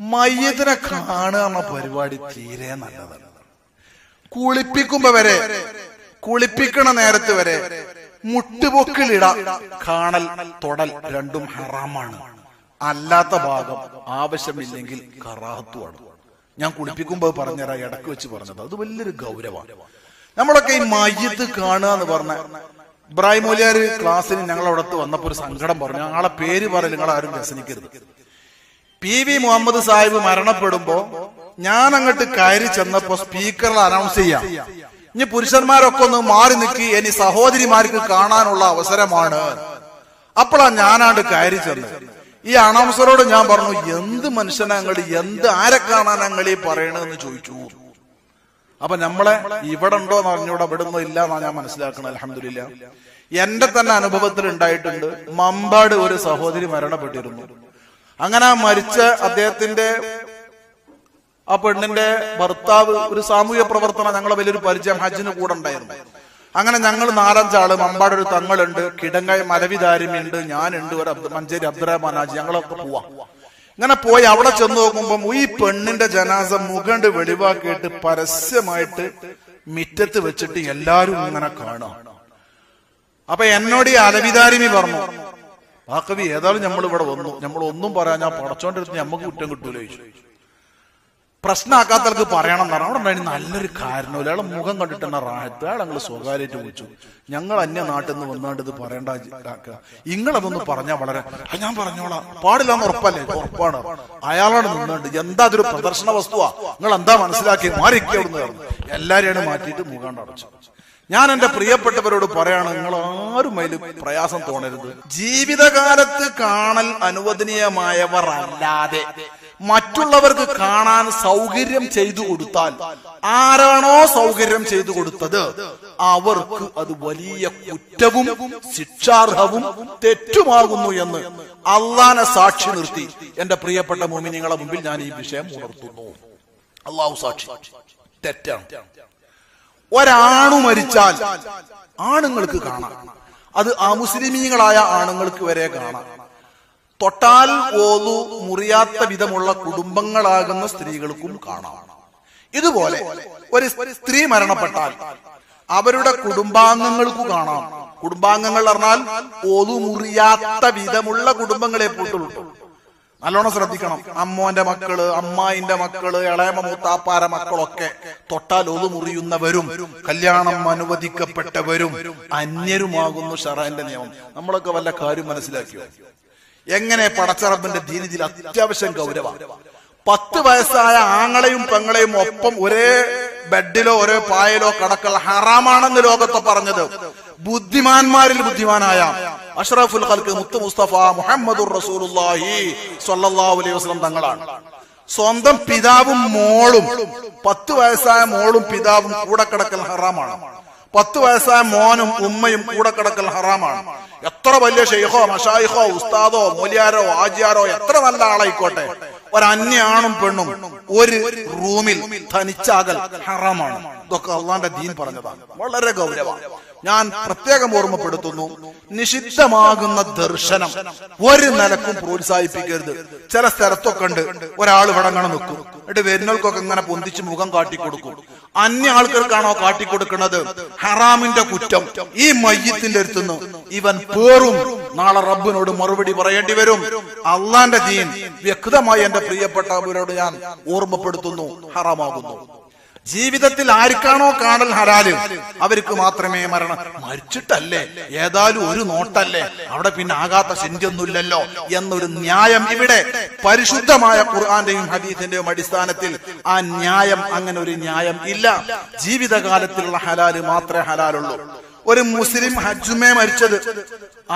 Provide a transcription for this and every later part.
മയ്യത്തിനെ കാണുക എന്ന പരിപാടി തീരെ നല്ലതല്ല. കുളിപ്പിക്കുമ്പോ വരെ, കുളിപ്പിക്കണ നേരത്ത് വരെ മുട്ടുപൊക്കിലിട കാണൽ തൊടൽ രണ്ടും ഹറാമാണ്. അല്ലാത്ത ഭാഗം ആവശ്യമില്ലെങ്കിൽ കറാഹത്തുമാണ്. ഞാൻ കുളിപ്പിക്കുമ്പോ പറഞ്ഞുതരാം, ഇടക്ക് വെച്ച് പറഞ്ഞത്. അത് വലിയൊരു ഗൗരവമാണ്. നമ്മളൊക്കെ ഈ മയ്യത്ത് കാണുക എന്ന് പറഞ്ഞ ഇബ്രാഹിം മൗലിയാർ ക്ലാസ്സിന് ഞങ്ങളവിടത്ത് വന്നപ്പോ ഒരു സങ്കടം പറഞ്ഞു. ഞങ്ങളെ പേര് പറയൽ നിങ്ങൾ ആരും വ്യസനിക്കരുത്. PV മുഹമ്മദ് സാഹിബ് മരണപ്പെടുമ്പോ ഞാൻ അങ്ങോട്ട് കയറി ചെന്നപ്പോ സ്പീക്കറിൽ അനൗൺസ് ചെയ്യാം, ഇനി പുരുഷന്മാരൊക്കെ ഒന്ന് മാറി നിൽക്കി, ഇനി സഹോദരിമാർക്ക് കാണാനുള്ള അവസരമാണ്. അപ്പോഴാ ഞാനാണ്ട് കയറി ചെന്നത്. ഈ അനൗൺസറോട് ഞാൻ പറഞ്ഞു, എന്ത് മനുഷ്യനാ ഞങ്ങൾ, ആരെ കാണാൻ ഞങ്ങൾ ഈ പറയണെന്ന് ചോദിച്ചു. അപ്പൊ നമ്മളെ ഇവിടെ ഉണ്ടോ എന്ന് പറഞ്ഞൂടെ, ഇവിടെ ഒന്നും ഇല്ല എന്നാ ഞാൻ മനസ്സിലാക്കണം. അൽഹംദുലില്ലാ. എന്റെ തന്നെ അനുഭവത്തിൽ ഉണ്ടായിട്ടുണ്ട്. മമ്പാട് ഒരു സഹോദരി മരണപ്പെട്ടിരുന്നു. അങ്ങനെ മരിച്ച അദ്ദേഹത്തിന്റെ ആ പെണ്ണിന്റെ ഭർത്താവ് ഒരു സാമൂഹ്യ പ്രവർത്തനം, ഞങ്ങളെ വലിയൊരു പരിചയം, ഹജ്ജിന് കൂടെ ഉണ്ടായിരുന്നു. അങ്ങനെ ഞങ്ങൾ 4-5 ആള്, മമ്പാട് ഒരു തങ്ങളുണ്ട്, കിടങ്ങായി മലവിദാരിമിയുണ്ട്, ഞാനുണ്ട്, ഒരു മഞ്ചേരി അബ്ദുറഹ്മാൻ ഹാജി, ഞങ്ങളൊക്കെ പോവാ. ഇങ്ങനെ പോയി അവിടെ ചെന്ന് നോക്കുമ്പോ ഈ പെണ്ണിന്റെ ജനാസ മുഖണ്ട് വെളിവാക്കിയിട്ട് പരസ്യമായിട്ട് മിറ്റത്ത് വെച്ചിട്ട് എല്ലാരും ഇങ്ങനെ കാണാം. അപ്പൊ എന്നോട് ഈ അലവിദാരിമി പറഞ്ഞു, ആ കവി ഏതായാലും നമ്മൾ ഇവിടെ വന്നു, നമ്മൾ ഒന്നും പറയാൻ ഞാൻ പടച്ചോണ്ടിരുന്ന് നമുക്ക് കുറ്റം കിട്ടൂല ചോദിച്ചു. പ്രശ്നമാക്കാത്തവർക്ക് പറയണം എന്ന് പറഞ്ഞു. അവിടെ ഉണ്ടായിരുന്നു നല്ലൊരു കാരണമില്ല. അയാളെ മുഖം കണ്ടിട്ട് തന്നെ റാഹത്ത്. അയാൾ ഞങ്ങൾ സ്വകാര്യമായിട്ട് വിളിച്ചു, ഞങ്ങൾ അന്യ നാട്ടിൽ നിന്ന് വന്നാണ്ട് ഇത് പറയേണ്ട, നിങ്ങളതൊന്ന് പറഞ്ഞാൽ വളരെ, ഞാൻ പറഞ്ഞോളാം, പാടില്ലാന്ന് ഉറപ്പല്ലേ? ഉറപ്പാണ്. അയാളോട് നിന്നുണ്ട്, എന്താ അതൊരു പ്രദർശന വസ്തുവാ, നിങ്ങൾ എന്താ മനസ്സിലാക്കി മാറിക്കവിടുന്ന് പറഞ്ഞു. എല്ലാരെയാണ് മാറ്റിയിട്ട് മുഖാണ്ട് അടച്ചു. ഞാൻ എന്റെ പ്രിയപ്പെട്ടവരോട് പറയാണ്, നിങ്ങൾ ആരും അതിൽ പ്രയാസം തോന്നരുത്. ജീവിതകാലത്ത് കാണൽ അനുവദനീയമായവർ അല്ലാതെ മറ്റുള്ളവർക്ക് കാണാൻ സൗകര്യം ചെയ്തു കൊടുത്താൽ, ആരാണോ സൗകര്യം ചെയ്തു കൊടുത്തത് അവർക്ക് അത് വലിയ കുറ്റവും ശിക്ഷാർഹവും തെറ്റുമാകുന്നു എന്ന് അള്ളാനെ സാക്ഷി നിർത്തി എന്റെ പ്രിയപ്പെട്ട മുഅ്മിനീങ്ങളെ മുമ്പിൽ ഞാൻ ഈ വിഷയം ഉണർത്തുന്നു. അള്ളാഹു സാക്ഷി, തെറ്റാണ്. ഒരാണു മരിച്ചാൽ ആണുങ്ങൾക്ക് കാണാം, അത് അമുസ്ലിമീങ്ങളായ ആണുങ്ങൾക്ക് വരെ കാണാം. തൊട്ടാൽ ഓതു മുറിയാത്ത വിധമുള്ള കുടുംബങ്ങളാകുന്ന സ്ത്രീകൾക്കും കാണാം. ഇതുപോലെ ഒരു സ്ത്രീ മരണപ്പെട്ടാൽ അവരുടെ കുടുംബാംഗങ്ങൾക്ക് കാണാം. കുടുംബാംഗങ്ങൾ പറഞ്ഞാൽ ഓതു മുറിയാത്ത വിധമുള്ള കുടുംബങ്ങളെ പോയിട്ടുള്ളൂ. നല്ലോണം ശ്രദ്ധിക്കണം. അമ്മോന്റെ മക്കള്, അമ്മായിന്റെ മക്കള്, ഇളയമ മൂത്താപ്പാര മക്കളൊക്കെ തൊട്ടാൽ ഒതു മുറിയുന്നവരും കല്യാണം അനുവദിക്കപ്പെട്ടവരും അന്യരുമാകുന്നു ശറഅന്റെ നിയമം. നമ്മളൊക്കെ വല്ല കാര്യം മനസ്സിലാക്കിയോ? എങ്ങനെ പടച്ചറബിന്റെ ദീനിൽ അത്യാവശ്യം ഗൗരവമാണ്. 10 വയസ്സായ ആങ്ങളെയും പെങ്ങളെയും ഒപ്പം ഒരേ ബെഡിലോ ഒരേ പായലോ കടക്കൽ ഹറാമാണെന്ന് ലോകത്തെ പറഞ്ഞത് ബുദ്ധിമാന്മാരിൽ ബുദ്ധിമാനായ അഷ്റഫുൽ ഖൽഖ് മുത്ത് മുസ്തഫ മുഹമ്മദുർ റസൂലുള്ളാഹി സ്വല്ലല്ലാഹു അലൈഹി വസല്ലം തങ്ങളാണ്. സ്വന്തം പിതാവും മോളും, 10 വയസ്സായ മോളും പിതാവും കൂടെ കിടക്കൽ ഹറാമാണ്. 10 വയസ്സായ മോനും ഉമ്മയും കൂടെ കിടക്കൽ ഹറാമാണ്. എത്ര വലിയ ഷെയ്ഖോ മശായിഖോ ഉസ്താദോ മൂല്യാരോ ആജിയാരോ എത്ര നല്ല ആളായിക്കോട്ടെ, ഒരന്യ ആണും പെണ്ണും ഒരു റൂമിൽ തനിച്ചാകൽ ഹറാമാണ്. ഇതൊക്കെ അള്ളാന്റെ ദീൻ പറഞ്ഞതാണ്. വളരെ ഗൗരവമാണ്. ഞാൻ പ്രത്യേകം ഓർമ്മപ്പെടുത്തുന്നു, നിഷിദ്ധമാകുന്ന ദർശനം ഒരു നിലക്കും പ്രോത്സാഹിപ്പിക്കരുത്. ചില സ്ഥലത്തൊക്കെ ഉണ്ട്, ഒരാൾ ഇവിടെ അങ്ങനെ നിൽക്കും, എന്നിട്ട് വരുന്നവർക്കൊക്കെ ഇങ്ങനെ പൊന്തിച്ച് മുഖം കാട്ടിക്കൊടുക്കും. അന്യ ആൾക്കാർക്കാണോ കാട്ടിക്കൊടുക്കുന്നത്? ഹറാമിന്റെ കുറ്റം ഈ മയ്യത്തിന്റെ അടുത്തുനിന്ന് ഇവൻ പേറും, നാളെ റബ്ബിനോട് മറുപടി പറയേണ്ടി വരും. അള്ളാന്റെ ദീൻ വ്യക്തമായി എന്റെ പ്രിയപ്പെട്ടവരോട് ഞാൻ ഓർമ്മപ്പെടുത്തുന്നു, ഹറാമാകുന്നു. ജീവിതത്തിൽ ആർക്കാണോ കാണൽ ഹലാല് അവർക്ക് മാത്രമേ മരിച്ചിട്ടല്ലേ, ഏതായാലും ഒരു നോട്ടല്ലേ, അവിടെ പിന്നെ ആകാത്ത ചിന്തയൊന്നുമില്ലല്ലോ എന്നൊരു ന്യായം ഇവിടെ പരിശുദ്ധമായ ഖുർആന്റെയും ഹദീസിന്റെയും അടിസ്ഥാനത്തിൽ ആ ന്യായം, അങ്ങനെ ഒരു ന്യായം ഇല്ല. ജീവിതകാലത്തിലുള്ള ഹലാല് മാത്രമേ ഹലാലുള്ളൂ. ഒരു മുസ്ലിം ഹജ്ജുമേ മരിച്ചത്,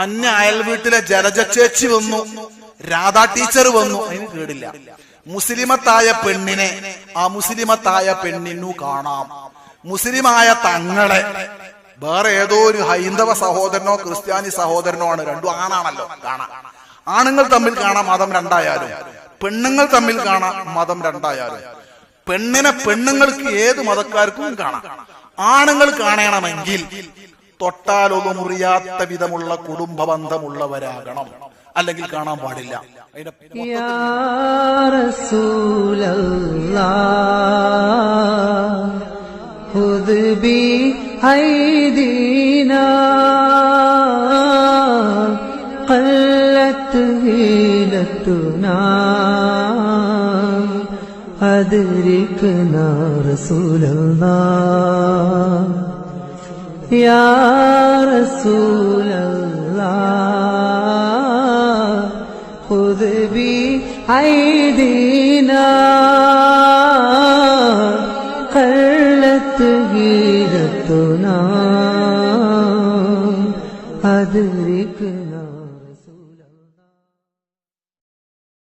അന്യ അയൽ വീട്ടിലെ ജലജ ചേച്ചി വന്നു, രാധാ ടീച്ചർ വന്നു, അതിന് കേടില്ല. മുസ്ലിമത്തായ പെണ്ണിനെ അമുസ്ലിമത്തായ പെണ്ണിനു കാണാം. മുസ്ലിമായ തങ്ങളെ വേറെ ഏതോ ഒരു ഹൈന്ദവ സഹോദരനോ ക്രിസ്ത്യാനി സഹോദരനോ ആണ്, രണ്ടും ആണാണല്ലോ, കാണാം. ആണുങ്ങൾ തമ്മിൽ കാണാം, മതം രണ്ടായാലും. പെണ്ണുങ്ങൾ തമ്മിൽ കാണാം, മതം രണ്ടായാലും. പെണ്ണിനെ പെണ്ണുങ്ങൾക്ക് ഏത് മതക്കാർക്കും കാണാം. ആണുങ്ങൾ കാണണമെങ്കിൽ തൊട്ടാലൊന്നും മുറിയാത്ത വിധമുള്ള കുടുംബ ബന്ധമുള്ളവരാകണം, അല്ലെങ്കിൽ കാണാൻ പാടില്ല. അതിന്റെ رسول الله خذ بأيدينا قلت هيلتنا أدركنا رسول الله يا رسول الله خذ بأيدينا قلت هيلتنا أدركنا